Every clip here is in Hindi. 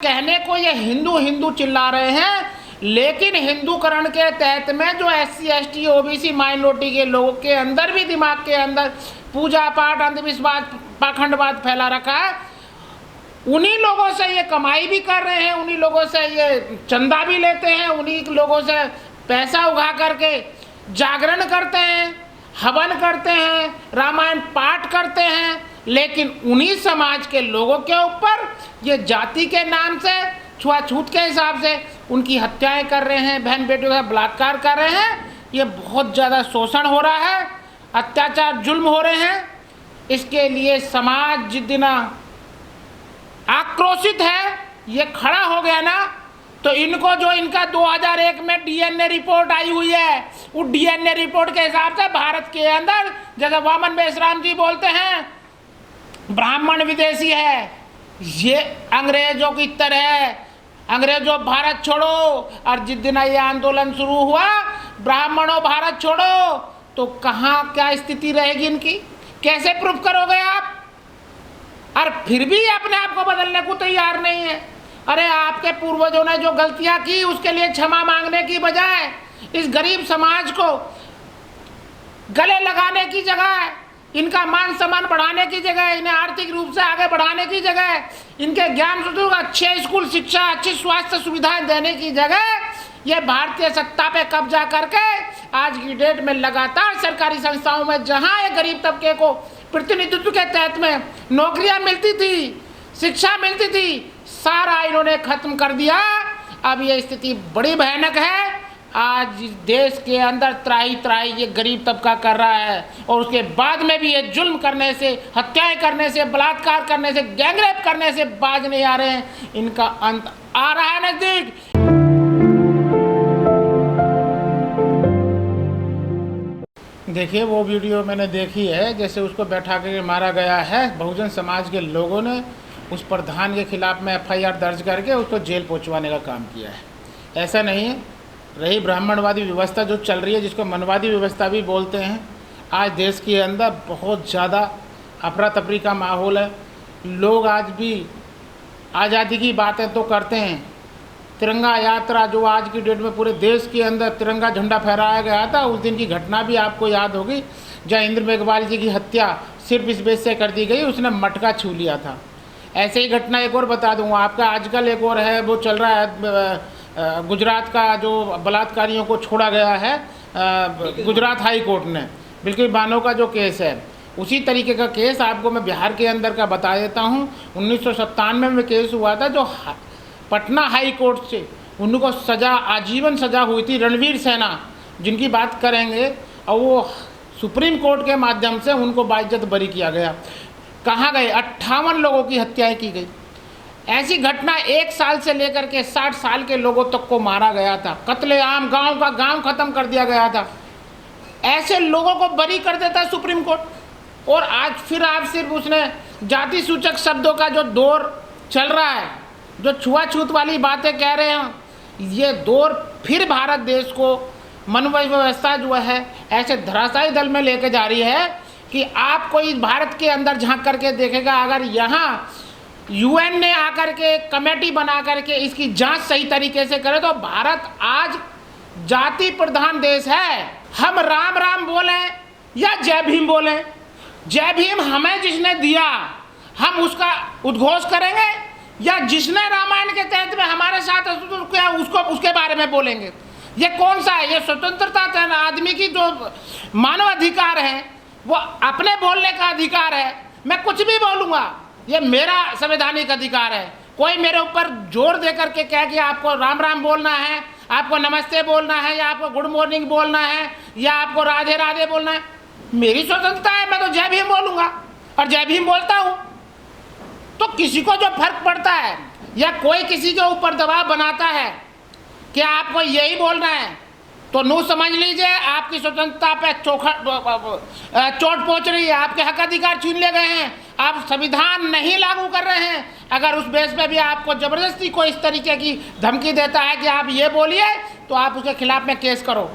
कहने को ये हिंदू हिंदू चिल्ला रहे हैं, लेकिन हिंदूकरण के तहत में जो SC ST OBC माइनॉरिटी के लोगों के अंदर भी दिमाग के अंदर पूजा पाठ अंधविश्वास पाखंडवाद फैला रखा है। उन्हीं लोगों से ये कमाई भी कर रहे हैं, उन्हीं लोगों से ये चंदा भी लेते हैं, उन्हीं लोगों से पैसा उगा करके जागरण करते हैं, हवन करते हैं, रामायण पाठ करते हैं। लेकिन उन्हीं समाज के लोगों के ऊपर ये जाति के नाम से छुआछूत के हिसाब से उनकी हत्याएं कर रहे हैं, बहन बेटियों का बलात्कार कर रहे हैं। ये बहुत ज़्यादा शोषण हो रहा है, अत्याचार जुल्म हो रहे हैं। इसके लिए समाज जितना आक्रोशित है, ये खड़ा हो गया ना, तो इनको जो इनका 2001 में DNA रिपोर्ट आई हुई है, उस DNA रिपोर्ट के हिसाब से भारत के अंदर जैसे वामन बेसराम जी बोलते हैं ब्राह्मण विदेशी है, ये अंग्रेजों की तरह अंग्रेजों भारत छोड़ो। और जिस दिन ये आंदोलन शुरू हुआ ब्राह्मणों भारत छोड़ो, तो कहाँ क्या स्थिति रहेगी इनकी, कैसे प्रूफ करोगे आप? और फिर भी अपने आप को बदलने को तैयार नहीं है। अरे आपके पूर्वजों ने जो गलतियां की उसके लिए क्षमा मांगने की बजाय इस गरीब समाज को गले लगाने की जगह, इनका मान सम्मान बढ़ाने की जगह, इन्हें आर्थिक रूप से आगे बढ़ाने की जगह, इनके ज्ञान सूत्र अच्छे स्कूल शिक्षा अच्छी स्वास्थ्य सुविधाएं देने की जगह ये भारतीय सत्ता पे कब्जा करके आज की डेट में लगातार सरकारी संस्थाओं में जहां एक गरीब तबके को प्रतिनिधित्व के तहत में नौकरियां मिलती थी, शिक्षा मिलती थी, सारा इन्होंने खत्म कर दिया। अब ये स्थिति बड़ी भयानक है। आज देश के अंदर त्राही त्राही ये गरीब तबका कर रहा है, और उसके बाद में भी ये जुल्म करने से, हत्याएं करने से, बलात्कार करने से, गैंगरेप करने से बाज नहीं आ रहे हैं। इनका अंत आ रहा है नजदीक। देखिए वो वीडियो मैंने देखी है, जैसे उसको बैठा के मारा गया है। बहुजन समाज के लोगों ने उस प्रधान के खिलाफ में FIR दर्ज करके उसको जेल पहुंचवाने का काम किया है। ऐसा नहीं है। रही ब्राह्मणवादी व्यवस्था जो चल रही है, जिसको मनवादी व्यवस्था भी बोलते हैं, आज देश के अंदर बहुत ज़्यादा अफरा तफरी का माहौल है। लोग आज भी आज़ादी की बातें तो करते हैं। तिरंगा यात्रा जो आज की डेट में पूरे देश के अंदर तिरंगा झंडा फहराया गया था, उस दिन की घटना भी आपको याद होगी, जहाँ इंद्र मेघवाल जी की हत्या सिर्फ इस बेस से कर दी गई, उसने मटका छू लिया था। ऐसे ही घटना एक और बता दूँगा आपका, आजकल एक और है, वो चल रहा है गुजरात का, जो बलात्कारियों को छोड़ा गया है गुजरात हाई कोर्ट ने, बिल्कुल बानो का जो केस है, उसी तरीके का केस आपको मैं बिहार के अंदर का बता देता हूँ। 1997 में केस हुआ था, जो पटना हाई कोर्ट से उनको सज़ा, आजीवन सज़ा हुई थी, रणवीर सेना जिनकी बात करेंगे, और वो सुप्रीम कोर्ट के माध्यम से उनको बाइज्जत बरी किया गया। कहाँ गए? 58 लोगों की हत्याएं की गई। ऐसी घटना 1 साल से लेकर के 60 साल के लोगों तक को मारा गया था। कत्लेआम, गांव का गांव खत्म कर दिया गया था। ऐसे लोगों को बरी कर देता है सुप्रीम कोर्ट। और आज फिर आप सिर्फ उसने जाति सूचक शब्दों का जो दौर चल रहा है, जो छुआछूत वाली बातें कह रहे हैं, ये दौर फिर भारत देश को मनोवैज्ञानिक व्यवस्था जो है ऐसे धराशायी दल में लेके जा रही है कि आप कोई भारत के अंदर झांक करके देखेगा, अगर यहाँ UN ने आकर के कमेटी बना करके इसकी जांच सही तरीके से करे, तो भारत आज जाति प्रधान देश है। हम राम राम बोलें या जय भीम बोलें, जय भीम हमें जिसने दिया हम उसका उद्घोष करेंगे, या जिसने रामायण के तहत में हमारे साथ उसको उसके बारे में बोलेंगे। ये कौन सा है? ये स्वतंत्रता है, आदमी की जो मानव अधिकार है, वो अपने बोलने का अधिकार है। मैं कुछ भी बोलूँगा, ये मेरा संवैधानिक अधिकार है। कोई मेरे ऊपर जोर दे करके कहे कि आपको राम राम बोलना है, आपको नमस्ते बोलना है, या आपको गुड मॉर्निंग बोलना है, या आपको राधे राधे बोलना है, मेरी स्वतंत्रता है। मैं तो जय भीम बोलूँगा और जय भीम बोलता हूँ। तो किसी को जो फर्क पड़ता है, या कोई किसी के ऊपर दबाव बनाता है कि आपको यही बोलना है, तो नू समझ लीजिए आपकी स्वतंत्रता पे चोट पहुँच रही है, आपके हक अधिकार छीन ले गए हैं, आप संविधान नहीं लागू कर रहे हैं। अगर उस बेस पे भी आपको ज़बरदस्ती कोई इस तरीके की धमकी देता है कि आप ये बोलिए, तो आप उसके खिलाफ में केस करो,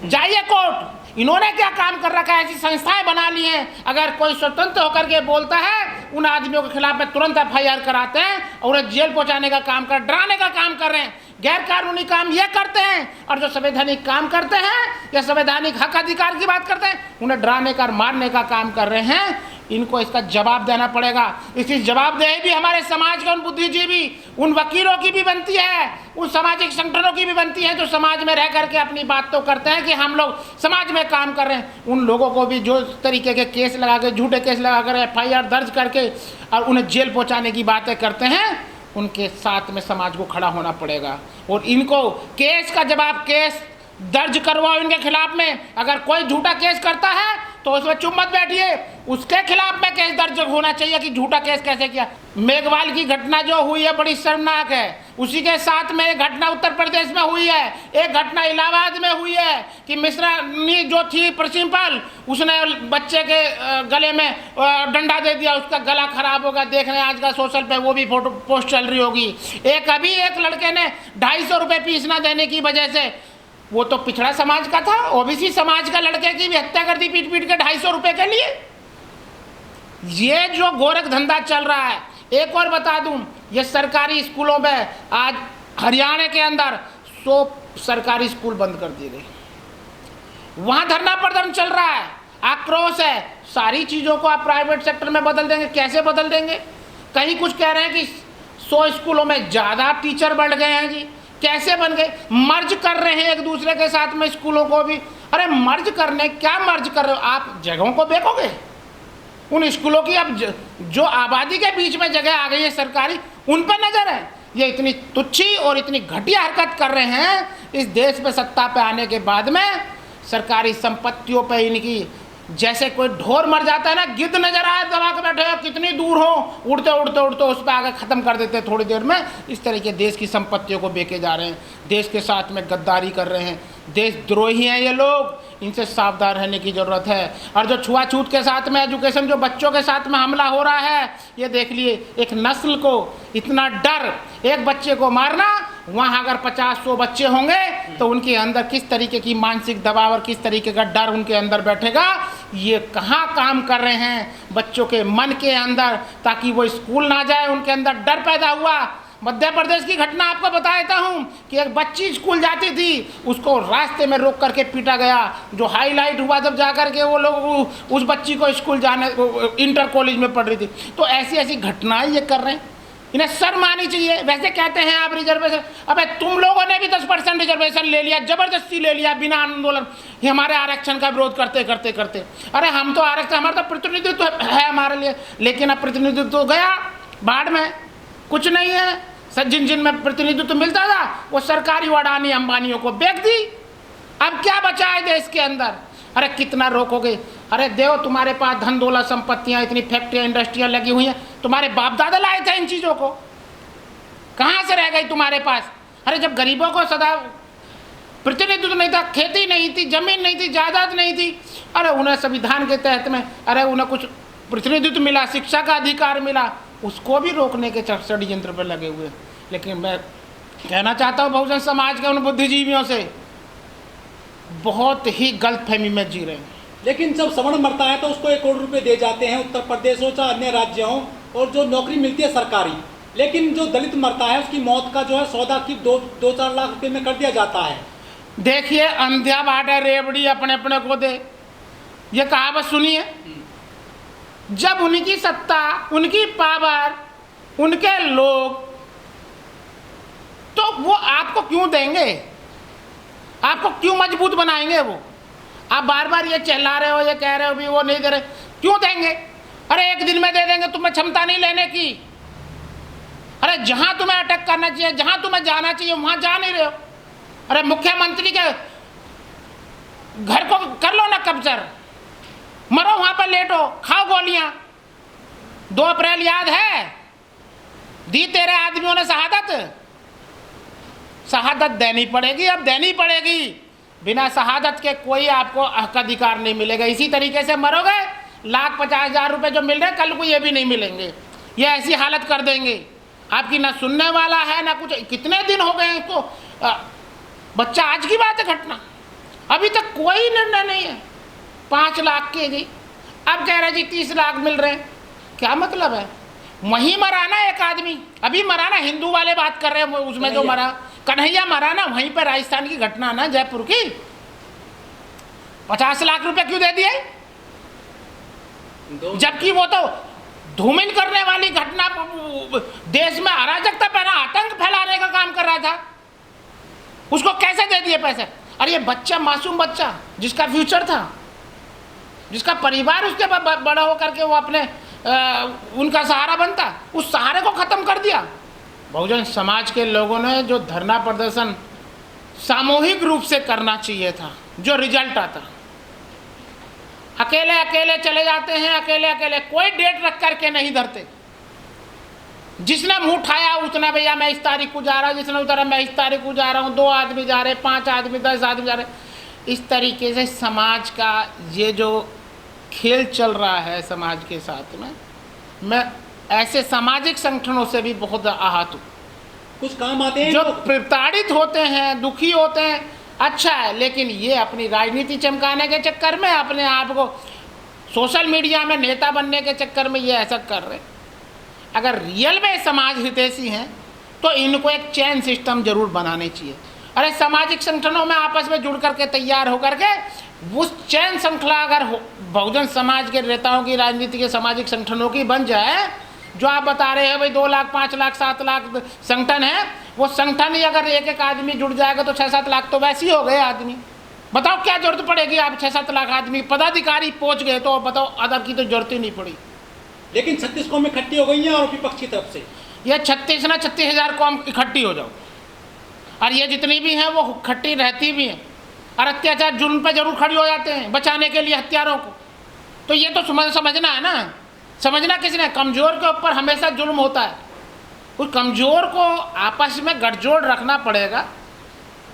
जाइए कोर्ट। इन्होंने क्या काम कर रखा है? ऐसी संस्थाएं बना ली हैं, अगर कोई स्वतंत्र होकर के बोलता है उन आदमियों के खिलाफ में तुरंत FIR कराते हैं और उन्हें जेल पहुंचाने का काम डराने का काम कर रहे हैं। गैर कानूनी काम ये करते हैं, और जो संवैधानिक काम करते हैं या संवैधानिक हक अधिकार की बात करते हैं उन्हें डराने का मारने का काम कर रहे हैं। इनको इसका जवाब देना पड़ेगा। इसकी जवाबदेही भी हमारे समाज के उन बुद्धिजीवी, उन वकीलों की भी बनती है, उन सामाजिक संगठनों की भी बनती है जो समाज में रह करके अपनी बात तो करते हैं कि हम लोग समाज में काम कर रहे हैं। उन लोगों को भी जो तरीके के केस लगा के, झूठे केस लगा कर FIR दर्ज करके और उन्हें जेल पहुँचाने की बातें करते हैं, उनके साथ में समाज को खड़ा होना पड़ेगा। और इनको केस का जवाब, केस दर्ज करवाओ इनके खिलाफ में। अगर कोई झूठा केस करता है तो उसमें चुप मत बैठिए, उसके खिलाफ में केस दर्ज होना चाहिए कि झूठा केस कैसे किया। मेघवाल की घटना जो हुई है बड़ी शर्मनाक है। उसी के साथ में एक घटना उत्तर प्रदेश में हुई है, एक घटना इलाहाबाद में हुई है कि मिश्रानी जो थी प्रिंसिपल, उसने बच्चे के गले में डंडा दे दिया, उसका गला खराब होगा। देख रहे हैं आज का सोशल पे वो भी फोटो पोस्ट चल रही होगी। एक लड़के ने 250 रुपये फीस ना देने की वजह से, वो तो पिछड़ा समाज का था, OBC समाज का लड़के की भी हत्या कर दी पीट के 250 रुपये के लिए। ये जो गोरख धंधा चल रहा है, एक और बता दूं, ये सरकारी स्कूलों में आज हरियाणा के अंदर 100 सरकारी स्कूल बंद कर दिए गए। वहां धरना प्रदर्शन चल रहा है, आक्रोश है। सारी चीज़ों को आप प्राइवेट सेक्टर में बदल देंगे, कैसे बदल देंगे? कहीं कुछ कह रहे हैं कि 100 स्कूलों में ज़्यादा टीचर बढ़ गए हैं जी, कैसे बन गए? मर्ज कर रहे हैं एक दूसरे के साथ में स्कूलों को भी। अरे मर्ज करने, क्या मर्ज कर रहे हो आप? जगहों को देखोगे उन स्कूलों की, अब जो आबादी के बीच में जगह आ गई है सरकारी, उन पर नजर है। ये इतनी तुच्छी और इतनी घटिया हरकत कर रहे हैं इस देश में सत्ता पे आने के बाद में। सरकारी संपत्तियों पे इनकी, जैसे कोई ढोर मर जाता है ना, गिद्ध नजर आए दबा के बैठे हो, कितनी दूर हो, उड़ते उड़ते उड़ते उस पर आगे ख़त्म कर देते थोड़ी देर में। इस तरीके देश की संपत्तियों को बेचे जा रहे हैं, देश के साथ में गद्दारी कर रहे हैं, देशद्रोही हैं ये लोग। इनसे सावधान रहने की ज़रूरत है। और जो छुआछूत के साथ में एजुकेशन, जो बच्चों के साथ में हमला हो रहा है, ये देख लिए, एक नस्ल को इतना डर, एक बच्चे को मारना, वहाँ अगर 50-100 बच्चे होंगे तो उनके अंदर किस तरीके की मानसिक दबाव और किस तरीके का डर उनके अंदर बैठेगा। ये कहाँ काम कर रहे हैं बच्चों के मन के अंदर, ताकि वो स्कूल ना जाए, उनके अंदर डर पैदा हुआ। मध्य प्रदेश की घटना आपको बता देता हूँ कि एक बच्ची स्कूल जाती थी, उसको रास्ते में रोक करके पीटा गया। जो हाईलाइट हुआ जब जा कर के वो लोग उस बच्ची को स्कूल जाने, इंटर कॉलेज में पढ़ रही थी। तो ऐसी ऐसी घटनाएं ये कर रहे हैं, इन्हें शर्म आनी चाहिए। वैसे कहते हैं आप रिजर्वेशन, अबे तुम लोगों ने भी 10% रिजर्वेशन ले लिया, जबरदस्ती ले लिया बिना आंदोलन, ये हमारे आरक्षण का विरोध करते करते करते। अरे हम तो आरक्षण, हमारा तो प्रतिनिधित्व है हमारे लिए, लेकिन अब प्रतिनिधित्व तो गया बाढ़ में, कुछ नहीं है। जिन जिन में प्रतिनिधित्व मिलता था वो सरकारी अडानी अंबानियों को बेच दी। अब क्या बचा है देश के अंदर? अरे कितना रोकोगे? अरे देव, तुम्हारे पास धन दौलत संपत्तियां, इतनी फैक्ट्रियां इंडस्ट्रियां लगी हुई हैं, तुम्हारे बाप दादा लाए थे इन चीज़ों को, कहाँ से रह गई तुम्हारे पास? अरे जब गरीबों को सदा प्रतिनिधित्व नहीं था, खेती नहीं थी, जमीन नहीं थी, जायदाद नहीं थी, अरे उन्हें संविधान के तहत में अरे उन्हें कुछ प्रतिनिधित्व मिला, शिक्षा का अधिकार मिला, उसको भी रोकने के षड्यंत्र पर लगे हुए। लेकिन मैं कहना चाहता हूँ बहुजन समाज के उन बुद्धिजीवियों से, बहुत ही गलतफहमी में जी रहे हैं। लेकिन जब सवर्ण मरता है तो उसको 1 करोड़ रुपए दे जाते हैं, उत्तर प्रदेश हो चाहे अन्य राज्य हो, और जो नौकरी मिलती है सरकारी। लेकिन जो दलित मरता है उसकी मौत का जो है सौदा की 2-4 लाख रुपए में कर दिया जाता है। देखिए, अंध्या बाटे रेवड़ी अपने अपने को दे, ये कहावत सुनिए। जब उनकी सत्ता, उनकी पावर, उनके लोग, तो वो आपको क्यों देंगे? आपको क्यों मजबूत बनाएंगे? वो आप बार बार ये चिल्ला रहे हो, ये कह रहे हो भी वो नहीं दे रहे, क्यों देंगे? अरे एक दिन में दे देंगे, तुम्हें क्षमता नहीं लेने की। अरे जहां तुम्हें अटैक करना चाहिए, जहां तुम्हें जाना चाहिए, वहां जा नहीं रहे हो। अरे मुख्यमंत्री के घर को कर लो ना कब्जा, मरो वहां पर, लेटो, खाओ गोलियां। 2 अप्रैल याद है, दी तेरे आदमियों ने शहादत, शहादत देनी पड़ेगी, अब देनी पड़ेगी। बिना शहादत के कोई आपको हक अधिकार नहीं मिलेगा। इसी तरीके से मरोगे, 1,50,000 रुपये जो मिल रहे कल को ये भी नहीं मिलेंगे। ये ऐसी हालत कर देंगे आपकी, ना सुनने वाला है ना कुछ। कितने दिन हो गए इसको, बच्चा, आज की बात है घटना, अभी तक कोई निर्णय नहीं है। 5 लाख के जी, अब कह रहे जी 30 लाख मिल रहे हैं, क्या मतलब है? वहीं मरा ना एक आदमी, अभी मरा ना, हिंदू वाले बात कर रहे हैं उसमें जो मरा, कन्हैया मरा ना, वहीं पर राजस्थान की घटना ना, जयपुर की। 50 लाख रुपए क्यों दे दिए? जबकि वो तो धूमिल करने वाली घटना, देश में अराजकता पैदा, आतंक फैलाने का काम कर रहा था, उसको कैसे दे दिए पैसे? और ये बच्चा, मासूम बच्चा जिसका फ्यूचर था, जिसका परिवार उसके बड़ा होकर के वो अपने उनका सहारा बनता, उस सहारे को खत्म कर दिया। बहुजन समाज के लोगों ने जो धरना प्रदर्शन सामूहिक रूप से करना चाहिए था, जो रिजल्ट आता, अकेले अकेले चले जाते हैं, अकेले अकेले कोई डेट रख करके नहीं धरते। जिसने मुंह उठाया उसने, भैया मैं इस तारीख को जा रहा हूँ, जिसने उतरा मैं इस तारीख को जा रहा हूँ, 2 आदमी जा रहे, 5 आदमी, 10 आदमी जा रहे। इस तरीके से समाज का ये जो खेल चल रहा है समाज के साथ में, मैं ऐसे सामाजिक संगठनों से भी बहुत आहत हूँ। कुछ काम आते हैं जो प्रताड़ित होते हैं, दुखी होते हैं, अच्छा है, लेकिन ये अपनी राजनीति चमकाने के चक्कर में, अपने आप को सोशल मीडिया में नेता बनने के चक्कर में ये ऐसा कर रहे। अगर रियल में समाज हितैषी हैं तो इनको एक चैन सिस्टम जरूर बनानी चाहिए। अरे सामाजिक संगठनों में आपस में जुड़ करके तैयार होकर के उस चैन श्रृंखला अगर बहुजन समाज के नेताओं की, राजनीति के सामाजिक संगठनों की बन जाए, जो आप बता रहे हैं भाई 2 लाख, 5 लाख, 7 लाख संगठन है, वो संगठन ही अगर एक एक आदमी जुड़ जाएगा तो 6-7 लाख तो वैसे ही हो गए आदमी। बताओ क्या जरूरत पड़ेगी? आप 6-7 लाख आदमी पदाधिकारी पहुंच गए तो बताओ, अदब की तो जरूरत ही नहीं पड़ी। लेकिन 36 कौम इकट्ठी हो गई हैं और विपक्ष की तरफ से ये 36,000 कौम इकट्ठी हो जाओ, और ये जितनी भी हैं वो इकट्ठी रहती भी हैं, और अत्याचार जुल्म पे जरूर खड़ी हो जाते हैं बचाने के लिए हथियारों को। तो ये तो समझना है ना, समझना किसने? कमज़ोर के ऊपर हमेशा जुल्म होता है। उस कमज़ोर को आपस में गठजोड़ रखना पड़ेगा,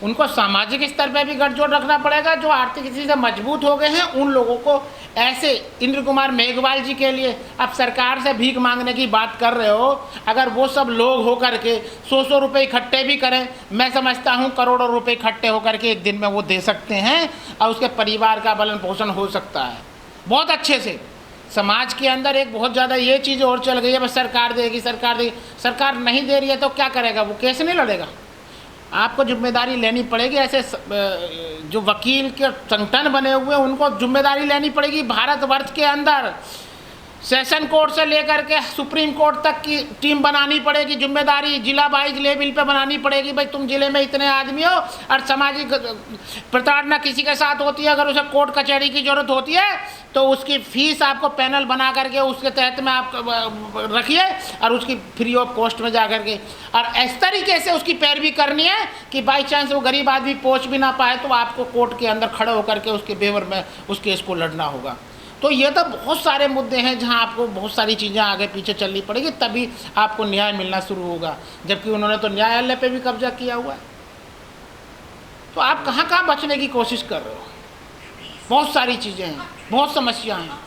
उनको सामाजिक स्तर पे भी गठजोड़ रखना पड़ेगा। जो आर्थिक स्थिति से मजबूत हो गए हैं उन लोगों को, ऐसे इंद्र कुमार मेघवाल जी के लिए आप सरकार से भीख मांगने की बात कर रहे हो, अगर वो सब लोग हो करके 100 रुपये इकट्ठे भी करें, मैं समझता हूँ करोड़ों रुपए इकट्ठे होकर के एक दिन में वो दे सकते हैं, और उसके परिवार का भरण पोषण हो सकता है बहुत अच्छे से। समाज के अंदर एक बहुत ज़्यादा ये चीज़ और चल गई है, बस सरकार देगी, सरकार देगी। सरकार नहीं दे रही है तो क्या करेगा? वो केस नहीं लड़ेगा। आपको जिम्मेदारी लेनी पड़ेगी। ऐसे जो वकील के संगठन बने हुए हैं उनको जिम्मेदारी लेनी पड़ेगी। भारतवर्ष के अंदर सेशन कोर्ट से लेकर के सुप्रीम कोर्ट तक की टीम बनानी पड़ेगी। जिम्मेदारी जिला वाइज लेवल पे बनानी पड़ेगी। भाई तुम जिले में इतने आदमी हो और सामाजिक प्रताड़ना किसी के साथ होती है, अगर उसे कोर्ट कचहरी की जरूरत होती है तो उसकी फीस आपको पैनल बना करके उसके तहत में आप रखिए और उसकी फ्री ऑफ कॉस्ट में जा करके, और इस तरीके से उसकी पैरवी करनी है कि बाई चांस वो गरीब आदमी पहुँच भी ना पाए तो आपको कोर्ट के अंदर खड़े होकर के उसके फेवर में उस केस को लड़ना होगा। तो ये तो बहुत सारे मुद्दे हैं जहां आपको बहुत सारी चीज़ें आगे पीछे चलनी पड़ेगी, तभी आपको न्याय मिलना शुरू होगा। जबकि उन्होंने तो न्यायालय पे भी कब्जा किया हुआ है। तो आप कहाँ बचने की कोशिश कर रहे हो? बहुत सारी चीज़ें हैं, बहुत समस्याएं हैं।